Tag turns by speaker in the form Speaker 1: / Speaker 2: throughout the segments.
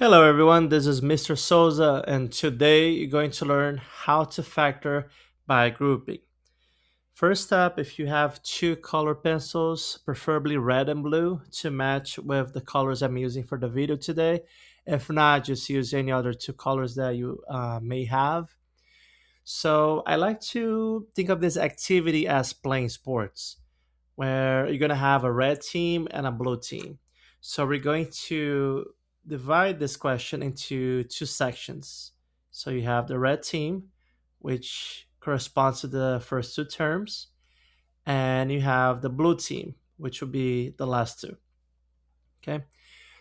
Speaker 1: Hello everyone, this is Mr. Souza and today you're going to learn how to factor by grouping. First up, if you have two color pencils, preferably red and blue to match with the colors I'm using for the video today. If not, just use any other two colors that you may have. So I like to think of this activity as playing sports, where you're going to have a red team and a blue team. So we're going to divide this question into two sections. So you have the red team, which corresponds to the first two terms, and you have the blue team, which will be the last two. Okay.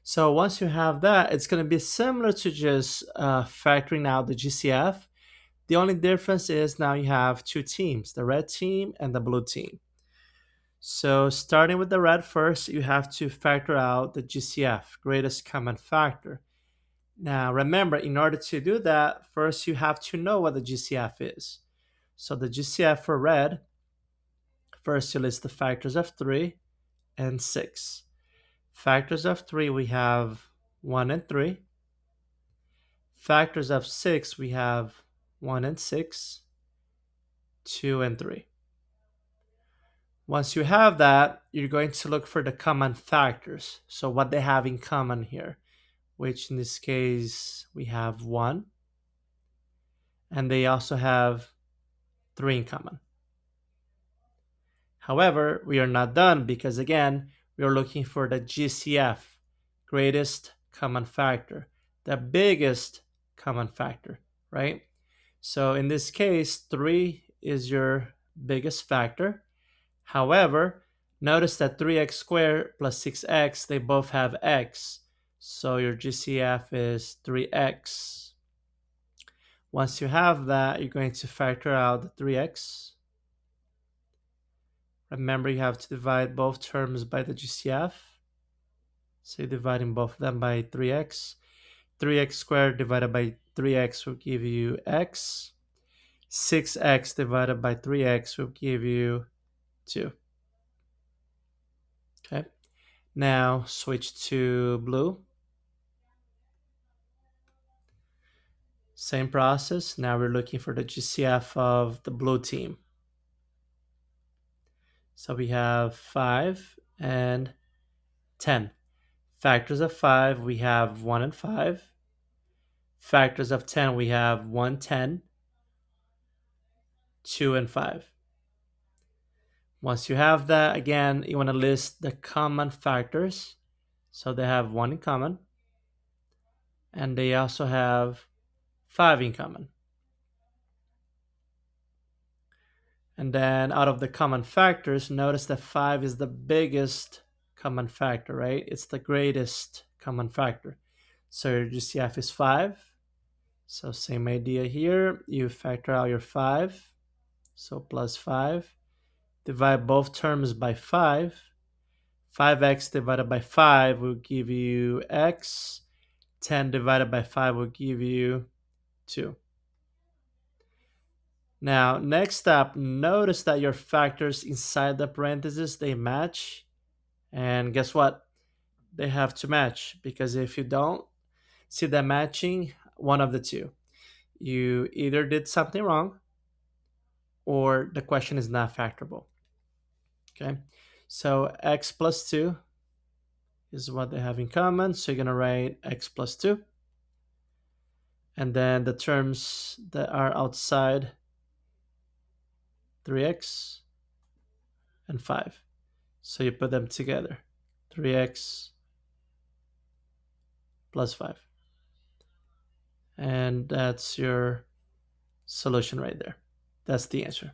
Speaker 1: So once you have that, it's going to be similar to just factoring out the GCF. The only difference is now you have two teams, the red team and the blue team. So starting with the red first, you have to factor out the GCF, greatest common factor. Now remember, in order to do that, first you have to know what the GCF is. So the GCF for red, first you list the factors of 3 and 6. Factors of 3, we have 1 and 3. Factors of 6, we have 1 and 6, 2 and 3. Once you have that, you're going to look for the common factors. So what they have in common here, which in this case we have 1, and they also have 3 in common. However, we are not done because again, we are looking for the GCF, greatest common factor, the biggest common factor, right? So in this case, 3 is your biggest factor. However, notice that 3x squared plus 6x, they both have x. So your GCF is 3x. Once you have that, you're going to factor out the 3x. Remember, you have to divide both terms by the GCF. So you're dividing both of them by 3x. 3x squared divided by 3x will give you x. 6x divided by 3x will give you 2. Okay. Now switch to blue. Same process. Now we're looking for the GCF of the blue team. So we have 5 and 10. Factors of 5, we have 1 and 5. Factors of 10, we have 1, 10, 2, and 5. Once you have that, again, you want to list the common factors. So they have 1 in common, and they also have 5 in common. And then out of the common factors, notice that 5 is the biggest common factor, right? It's the greatest common factor. So your GCF is 5. So same idea here. You factor out your 5. So plus 5. Divide both terms by 5. 5x divided by 5 will give you x. 10 divided by 5 will give you 2. Now, next up, notice that your factors inside the parentheses, they match. And guess what? They have to match, because if you don't see them matching, one of the two. You either did something wrong or the question is not factorable. Okay, so x plus 2 is what they have in common. So you're going to write x plus 2. And then the terms that are outside, 3x and 5. So you put them together, 3x plus 5. And that's your solution right there. That's the answer.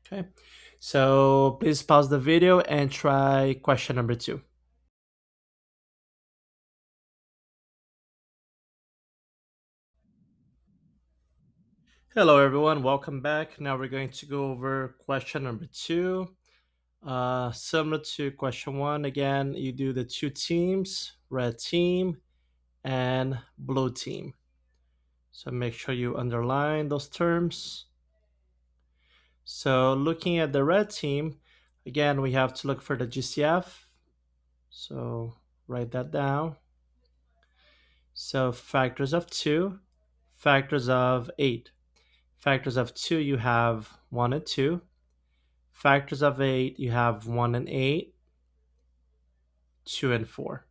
Speaker 1: Okay, so please pause the video and try question number 2. Hello everyone, welcome back. Now we're going to go over question number 2. Similar to question 1, again, you do the two teams, red team and blue team. So make sure you underline those terms. So looking at the red team, again, we have to look for the GCF. So write that down. So factors of 2, factors of 8. Factors of 2, you have 1 and 2. Factors of 8, you have 1 and 8, 2 and 4.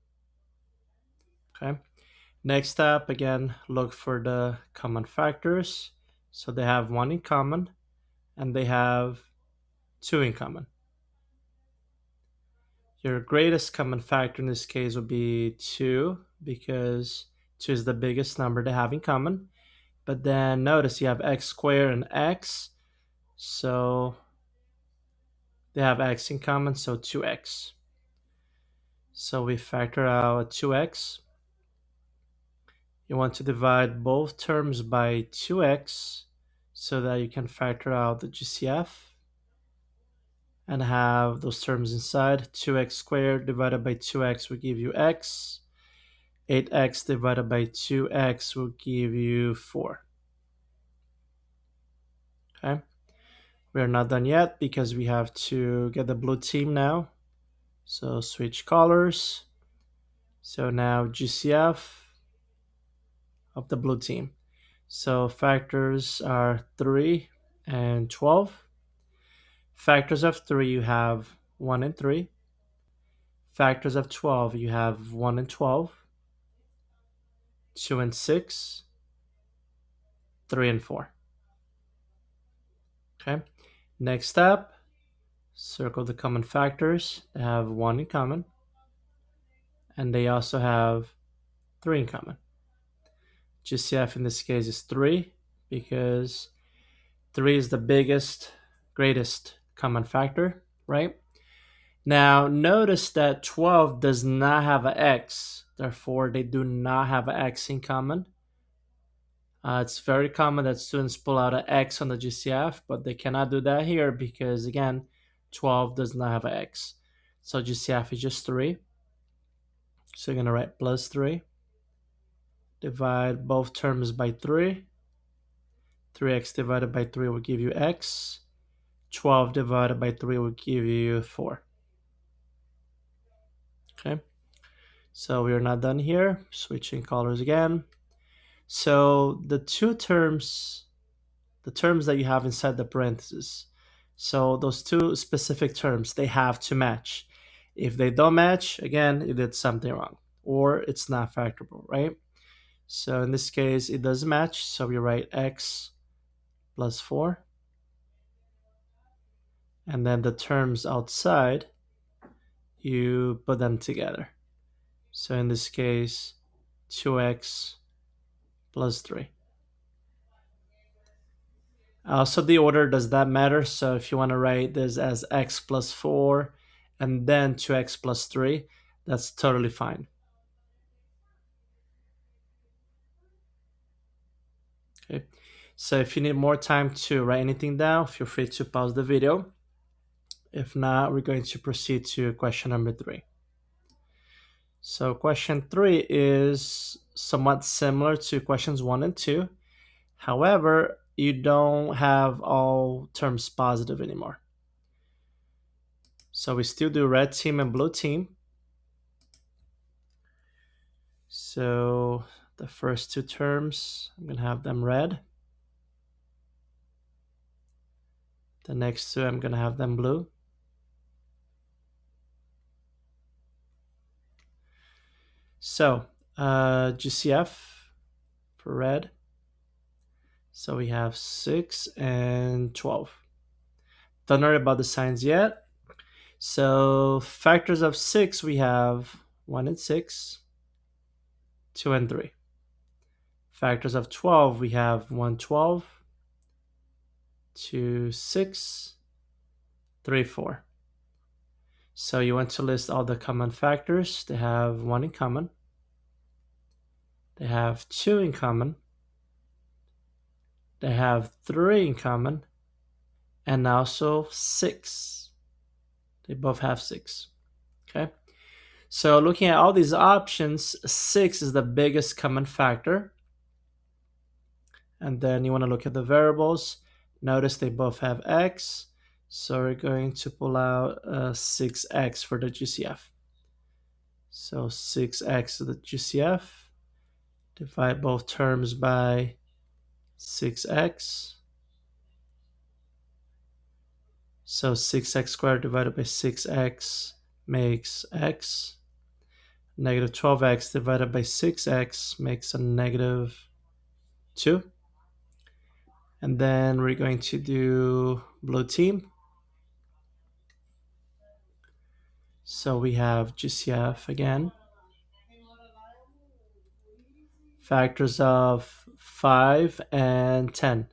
Speaker 1: Okay. Next up, again, look for the common factors. So they have 1 in common and they have 2 in common. Your greatest common factor in this case would be 2 because 2 is the biggest number they have in common. But then notice you have x squared and x. So they have x in common, so 2x. So we factor out 2x. You want to divide both terms by 2x so that you can factor out the GCF and have those terms inside. 2x squared divided by 2x will give you x. 8x divided by 2x will give you 4. Okay. We are not done yet because we have to get the blue team now. So switch colors. So now GCF of the blue team. So factors are 3 and 12. Factors of 3, you have 1 and 3. Factors of 12, you have 1 and 12, 2 and 6, 3 and 4. Okay. Next up, circle the common factors. They have 1 in common, and they also have 3 in common. GCF in this case is 3 because 3 is the biggest, greatest common factor, right? Now, notice that 12 does not have an x. Therefore, they do not have an x in common. It's very common that students pull out an x on the GCF, but they cannot do that here because, again, 12 does not have an x. So GCF is just 3. So you're going to write plus 3. Divide both terms by 3. 3x divided by 3 will give you x. 12 divided by 3 will give you 4. Okay. So we are not done here. Switching colors again. So the terms that you have inside the parentheses, so those two specific terms, they have to match. If they don't match, again, you did something wrong, or it's not factorable, right? So in this case, it does match, so we write x plus 4. And then the terms outside, you put them together. So in this case, 2x plus 3. So the order does that matter. So if you want to write this as x plus 4 and then 2x plus 3, that's totally fine. Okay. So if you need more time to write anything down, feel free to pause the video. If not, we're going to proceed to question number 3. So question 3 is somewhat similar to questions 1 and 2. However, you don't have all terms positive anymore. So we still do red team and blue team. So the first two terms, I'm going to have them red. The next two, I'm going to have them blue. So GCF for red. So we have 6 and 12. Don't worry about the signs yet. So factors of 6, we have 1 and 6, 2 and 3. Factors of 12, we have 1, 12, 2, 6, 3, 4. So you want to list all the common factors. They have 1 in common. They have 2 in common. They have 3 in common. And also 6. They both have 6. Okay. So looking at all these options, 6 is the biggest common factor. And then you want to look at the variables. Notice they both have x. So we're going to pull out 6x for the GCF. So 6x to the GCF. Divide both terms by 6x. So 6x squared divided by 6x makes x. Negative 12x divided by 6x makes a negative 2. And then we're going to do blue team. So we have GCF again. Factors of 5 and 10.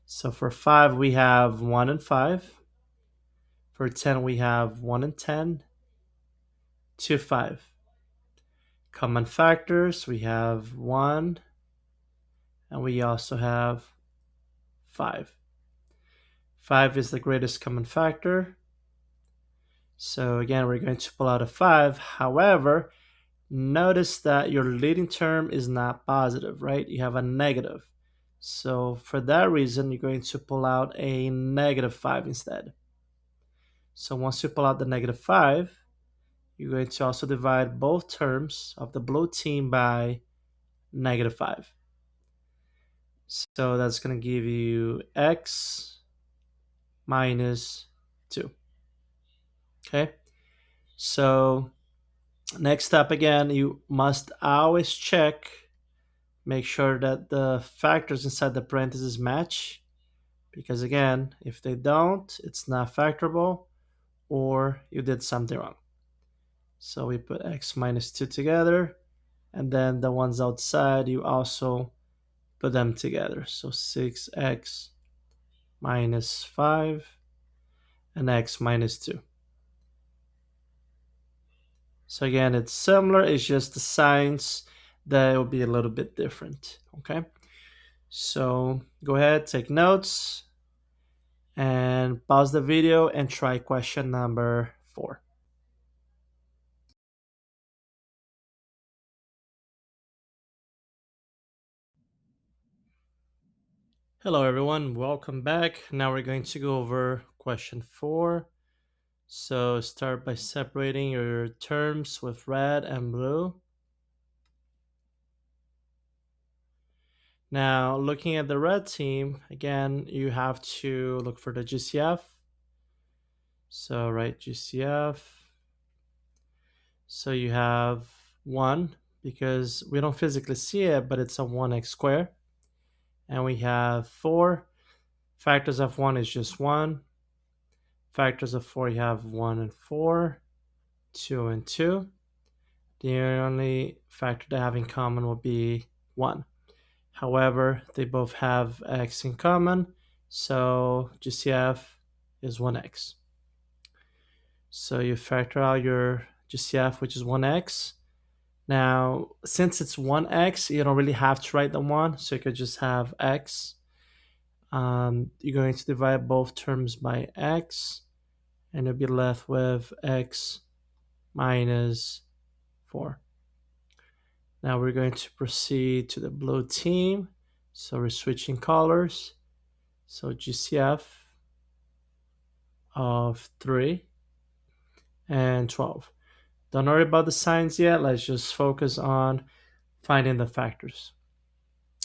Speaker 1: So for 5, we have 1 and 5. For 10, we have 1 and 10, 2, 5. Common factors, we have 1, and we also have 5. 5 is the greatest common factor. So again, we're going to pull out a 5. However, notice that your leading term is not positive, right? You have a negative. So for that reason, you're going to pull out a negative 5 instead. So once you pull out the negative 5, you're going to also divide both terms of the blue team by negative 5. So that's going to give you x minus 2. Okay, so next up again, you must always check, make sure that the factors inside the parentheses match, because again, if they don't, it's not factorable or you did something wrong. So we put x minus 2 together, and then the ones outside, you also put them together. So 6x minus 5 and x minus 2. So again, it's similar, it's just the signs that will be a little bit different, okay? So go ahead, take notes, and pause the video and try question number 4. Hello everyone, welcome back. Now we're going to go over question 4. So start by separating your terms with red and blue. Now, looking at the red team, again, you have to look for the GCF. So write GCF. So you have 1, because we don't physically see it, but it's a 1x squared. And we have 4. Factors of 1 is just 1. Factors of 4, you have 1 and 4, 2 and 2. The only factor they have in common will be 1. However, they both have x in common, so GCF is 1x. So you factor out your GCF, which is 1x. Now, since it's 1x, you don't really have to write the 1, so you could just have x. You're going to divide both terms by x, and you'll be left with x minus 4. Now we're going to proceed to the blue team. So we're switching colors. So GCF of 3 and 12. Don't worry about the signs yet. Let's just focus on finding the factors.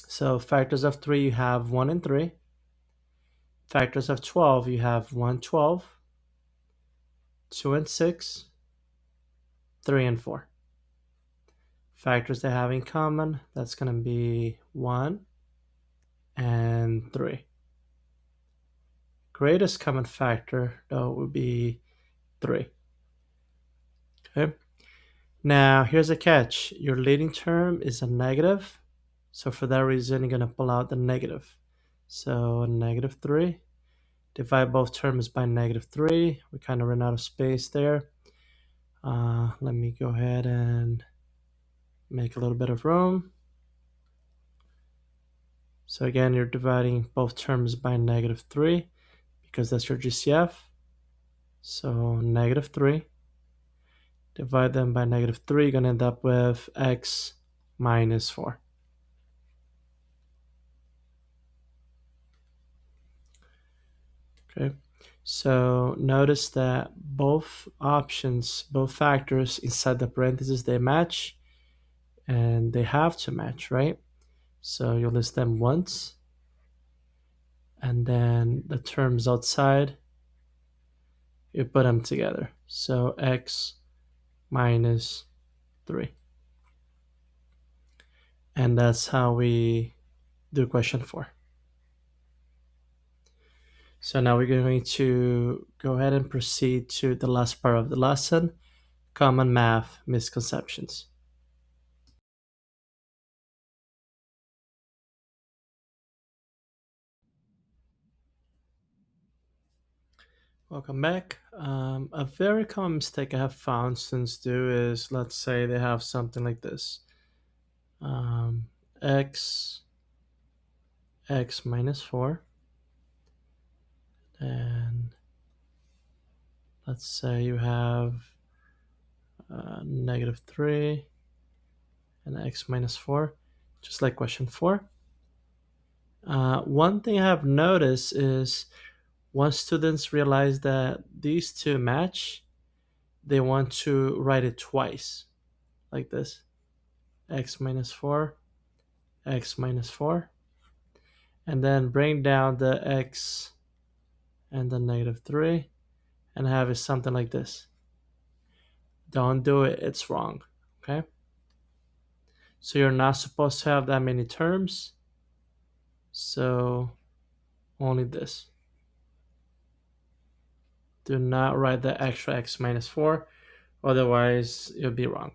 Speaker 1: So factors of 3, you have 1 and 3. Factors of 12, you have 1, 12, 2 and 6, 3 and 4. Factors they have in common, that's going to be 1 and 3. Greatest common factor, though, would be 3. Okay. Now, here's a catch. Your leading term is a negative. So for that reason, you're going to pull out the negative. So negative 3. Divide both terms by negative 3. We kind of ran out of space there. Let me go ahead and make a little bit of room. So again, you're dividing both terms by negative 3 because that's your GCF. So negative 3. Divide them by negative 3, you're going to end up with x minus 4. Okay, so notice that both options, both factors inside the parentheses, they match. and they have to match, right? So you list them once, and then the terms outside, you put them together. So x minus 3. And that's how we do question 4. So now we're going to go ahead and proceed to the last part of the lesson, common math misconceptions. Welcome back. A very common mistake I have found students do is, let's say they have something like this. Um, x minus 4, and let's say you have negative 3 and x minus 4, just like question 4. One thing I have noticed is once students realize that these two match, they want to write it twice, like this: x minus 4, x minus 4, and then bring down the x and the negative 3 and have it something like this. Don't do it, it's wrong. Okay? So you're not supposed to have that many terms. So only this. Do not write the extra x minus 4, otherwise you'll be wrong.